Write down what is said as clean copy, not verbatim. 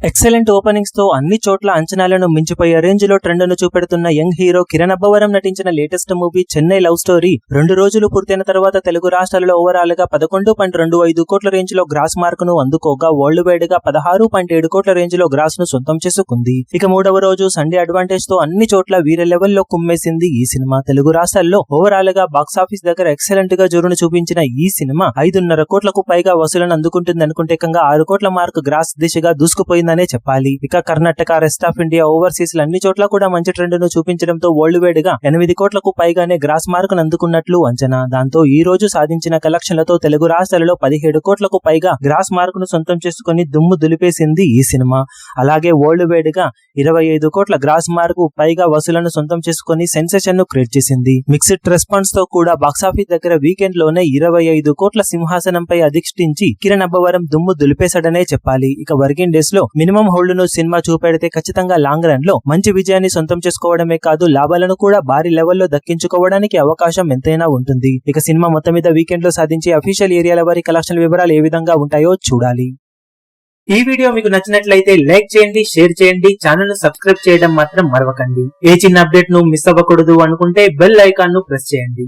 Excellent openings తో అన్ని చోట్ల అంచనాలను మించిపోయే రేంజ్ లో ట్రెండ్ ను చూపెడుతున్న యంగ్ హీరో కిరణ్ అబ్బవరం నటించిన latest movie Chennai love story 2 రోజులు పూర్తయిన తర్వాత తెలుగు రాష్ట్రాలలో ఓవరాల్ గా 11.25 కోట్ల రేంజ్ లో గ్రాస్ మార్క్ ను అందుకోగా వరల్డ్ వైడ్ గా 16.7 కోట్ల రేంజ్ లో గ్రాస్ ను సొంతం చేసుకుంది. ఇక మూడవ రోజు సండే అడ్వాంటేజ్ తో అన్ని చోట్ల వీర లెవెల్లో కుమ్మేసింది ఈ సినిమా. తెలుగు రాష్ట్రాల్లో ఓవరాల్ గా బాక్సాఫీస్ దగ్గర ఎక్సలెంట్ గా జోరును చూపించిన ఈ సినిమా 5.5 కోట్లకు పైగా వసూలను అందుకుంటుంది అనుకుంటే 6 కోట్ల మార్క్ గ్రాస్ దిశగా దూసుకుపోయింది అనే చెప్పాలి. ఇక Karnataka, rest of India, overseas అన్ని చోట్ల కూడా మంచి ట్రెండ్ ను చూపించడంతో వరల్డ్ వైడ్ గా 8 కోట్లకు పైగానే గ్రాస్ మార్క్ ను అందుకున్నట్లు అంచనా. దాంతో ఈ రోజు సాధించిన కలెక్షన్లతో తెలుగు రాష్ట్రాలలో 17 కోట్లకు పైగా గ్రాస్ మార్క్ ను సొంతం చేసుకుని దుమ్ము దులిపేసింది ఈ సినిమా. అలాగే వరల్డ్ వైడ్ గా 25 కోట్ల గ్రాస్ మార్క్ పైగా వసూలను సొంతం చేసుకుని సెన్సేషన్ ను క్రియేట్ చేసింది. మిక్స్డ్ రెస్పాన్స్ తో కూడా బాక్సాఫీస్ దగ్గర వీకెండ్ లోనే 25 కోట్ల సింహాసనంపై అధిష్ఠించి కిరణ్ అబ్బవరం దుమ్ము దులిపేశాడనే చెప్పాలి. ఇక వర్కింగ్ డేస్ లో మినిమం హోల్డ్ ను సినిమా చూపెడితే ఖచ్చితంగా లాంగ్ రన్ లో మంచి విజయాన్ని సొంతం చేసుకోవడమే కాదు లాభాలను కూడా భారీ లెవెల్లో దక్కించుకోవడానికి అవకాశం ఎంతైనా ఉంటుంది. ఇక సినిమా మొత్తం మీద వీకెండ్ లో సాధించే అఫీషియల్ ఏరియాల వారి కలెక్షన్ వివరాలు ఏ విధంగా ఉంటాయో చూడాలి. ఈ వీడియో మీకు నచ్చినట్లయితే లైక్ చేయండి, షేర్ చేయండి, ఛానల్ ను సబ్స్క్రైబ్ చేయడం మాత్రం మరవకండి. ఏ చిన్న అప్డేట్ ను మిస్ అవ్వకూడదు అనుకుంటే బెల్ ఐకాన్ ను ప్రెస్ చేయండి.